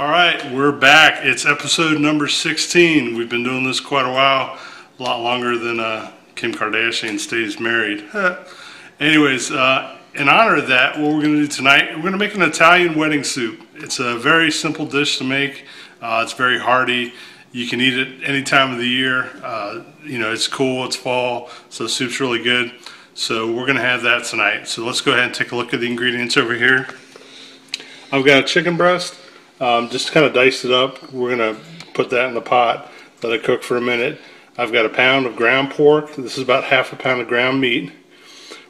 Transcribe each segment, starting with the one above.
All right, we're back. It's episode number 16. We've been doing this quite a while, a lot longer than Kim Kardashian stays married. Anyways, in honor of that, what we're going to do tonight, we're going to make an Italian wedding soup. It's a very simple dish to make. It's very hearty. You can eat it any time of the year. You know, it's cool, it's fall, so the soup's really good. So we're going to have that tonight. So let's go ahead and take a look at the ingredients over here. I've got a chicken breast. Just kind of diced it up. We're going to put that in the pot, let it cook for a minute. I've got a pound of ground pork. This is about half a pound of ground meat.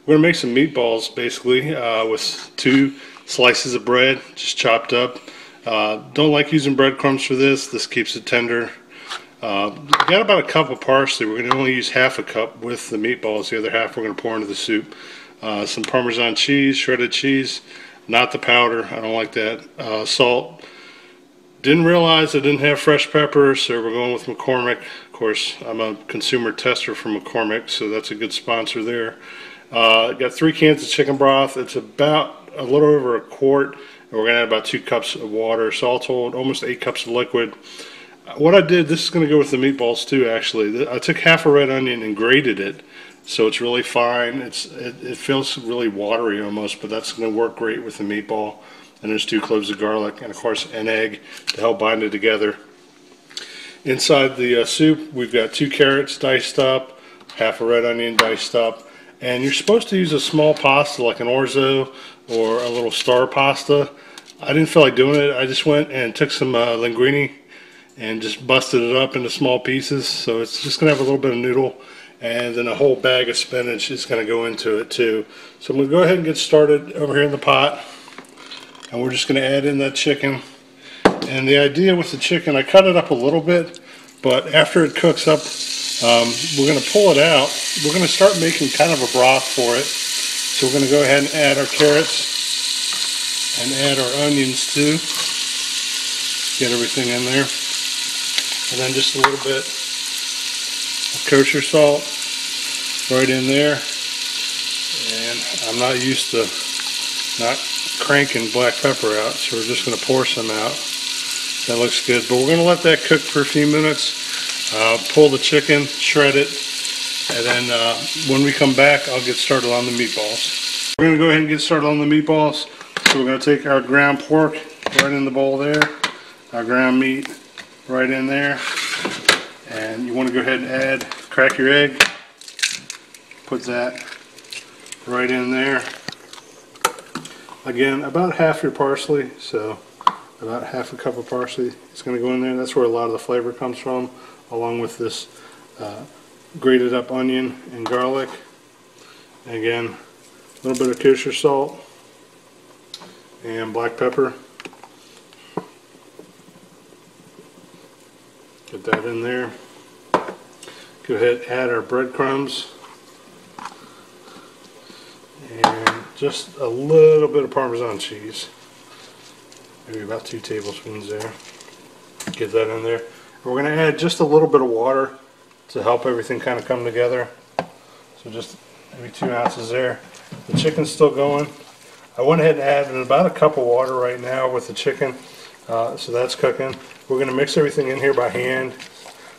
We're going to make some meatballs basically with 2 slices of bread just chopped up. Don't like using breadcrumbs for this. This keeps it tender. Got about a cup of parsley. We're going to only use half a cup with the meatballs. The other half we're going to pour into the soup. Some Parmesan cheese, shredded cheese, not the powder. I don't like that. Salt. Didn't realize I didn't have fresh pepper, so we're going with McCormick. Of course, I'm a consumer tester for McCormick, so that's a good sponsor there. Got 3 cans of chicken broth. It's about a little over a quart, and we're going to add about 2 cups of water. So all told, almost 8 cups of liquid. What I did, this is going to go with the meatballs too, actually. I took half a red onion and grated it, so it's really fine. It feels really watery almost, but that's going to work great with the meatball. And there's 2 cloves of garlic, and of course an egg to help bind it together. Inside the soup, we've got 2 carrots diced up, half a red onion diced up, and you're supposed to use a small pasta like an orzo or a little star pasta. I didn't feel like doing it. I just went and took some linguine and just busted it up into small pieces. So it's just going to have a little bit of noodle, and then a whole bag of spinach is going to go into it too. So I'm going to go ahead and get started over here in the pot. And we're just going to add in that chicken. And the idea with the chicken, I cut it up a little bit, but after it cooks up, we're going to pull it out. We're going to start making kind of a broth for it. So we're going to go ahead and add our carrots and add our onions too. Get everything in there. And then just a little bit of kosher salt right in there. And I'm not used to not cranking black pepper out, so we're just going to pour some out. That looks good, but we're going to let that cook for a few minutes. Pull the chicken, shred it, and then when we come back, I'll get started on the meatballs. We're going to go ahead and get started on the meatballs. So we're going to take our ground pork right in the bowl there, our ground meat right in there, and you want to go ahead and crack your egg, put that right in there. Again, about half your parsley, so about half a cup of parsley is going to go in there. That's where a lot of the flavor comes from, along with this grated up onion and garlic. And again, a little bit of kosher salt and black pepper. Get that in there. Go ahead and add our breadcrumbs. And just a little bit of Parmesan cheese, maybe about 2 tablespoons there. Get that in there. We're going to add just a little bit of water to help everything kind of come together. So just maybe 2 ounces there. The chicken's still going. I went ahead and added about a cup of water right now with the chicken, so that's cooking. We're going to mix everything in here by hand,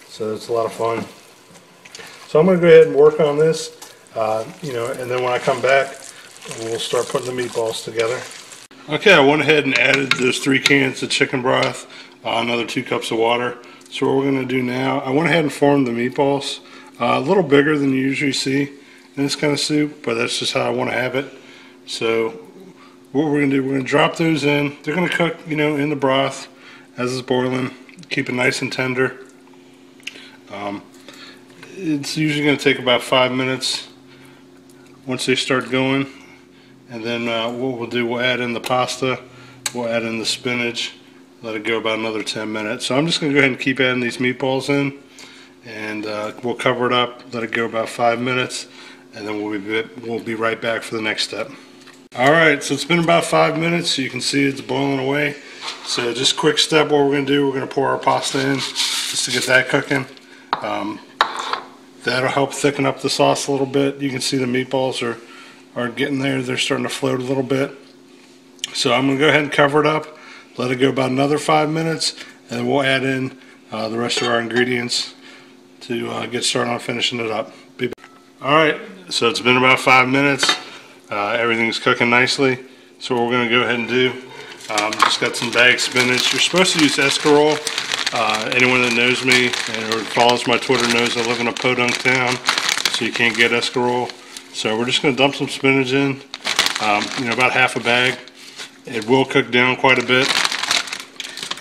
so it's a lot of fun. So I'm going to go ahead and work on this. You know, and then when I come back, we'll start putting the meatballs together. Okay, I went ahead and added those 3 cans of chicken broth, another 2 cups of water. So what we're going to do now, I went ahead and formed the meatballs. A little bigger than you usually see in this kind of soup, but that's just how I want to have it. So what we're going to do, we're going to drop those in. They're going to cook, you know, in the broth as it's boiling. Keep it nice and tender. It's usually going to take about 5 minutes once they start going, and then what we'll do, we'll add in the pasta, we'll add in the spinach, let it go about another 10 minutes. So I'm just going to go ahead and keep adding these meatballs in, and we'll cover it up, let it go about 5 minutes, and then we'll be right back for the next step. Alright, so it's been about 5 minutes. You can see it's boiling away. So just quick step, what we're going to do, we're going to pour our pasta in just to get that cooking. That'll help thicken up the sauce a little bit. You can see the meatballs are getting there. They're starting to float a little bit. So I'm going to go ahead and cover it up. let it go about another 5 minutes, and we'll add in the rest of our ingredients to get started on finishing it up. Alright, so it's been about 5 minutes. Everything's cooking nicely. So what we're going to go ahead and do, just got some bagged spinach. You're supposed to use escarole. Anyone that knows me or follows my Twitter knows I live in a podunk town, so you can't get escarole. So we're just going to dump some spinach in, about half a bag. It will cook down quite a bit.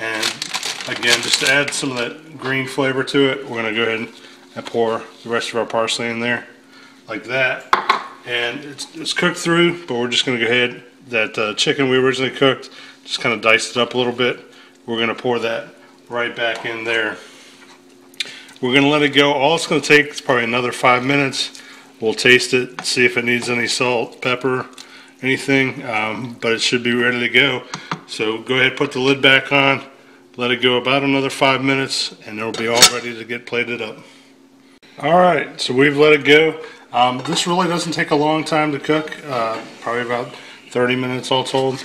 And again, just to add some of that green flavor to it, we're going to go ahead and pour the rest of our parsley in there, like that. And it's cooked through, but we're just going to go ahead, that chicken we originally cooked, just kind of diced it up a little bit. We're going to pour that right back in there. We're going to let it go. All it's going to take is probably another 5 minutes. We'll taste it, see if it needs any salt, pepper, anything, but it should be ready to go. So go ahead, put the lid back on, let it go about another 5 minutes, and it'll be all ready to get plated up. Alright, so we've let it go. This really doesn't take a long time to cook, probably about 30 minutes all told.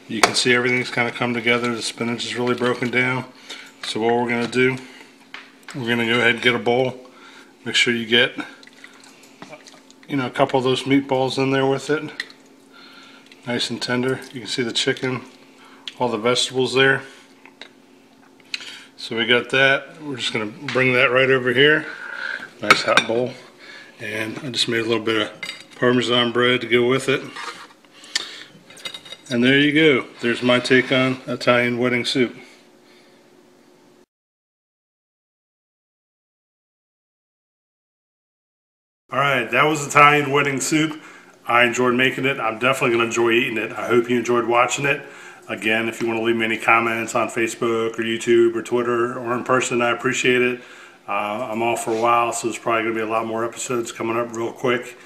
You can see everything's kind of come together. The spinach is really broken down. So what we're going to do, we're going to go ahead and get a bowl. Make sure you get a couple of those meatballs in there with it. Nice and tender. You can see the chicken, all the vegetables there. So we got that. We're just going to bring that right over here. Nice hot bowl. And I just made a little bit of Parmesan bread to go with it. And there you go. There's my take on Italian wedding soup. Alright, that was Italian wedding soup. I enjoyed making it. I'm definitely going to enjoy eating it. I hope you enjoyed watching it. Again, if you want to leave me any comments on Facebook or YouTube or Twitter or in person, I appreciate it. I'm off for a while, so there's probably going to be a lot more episodes coming up real quick.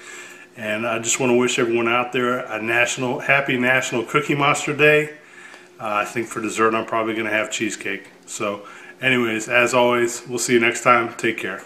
And I just want to wish everyone out there a happy National Cookie Monster Day. I think for dessert I'm probably going to have cheesecake. So anyways, as always, we'll see you next time. Take care.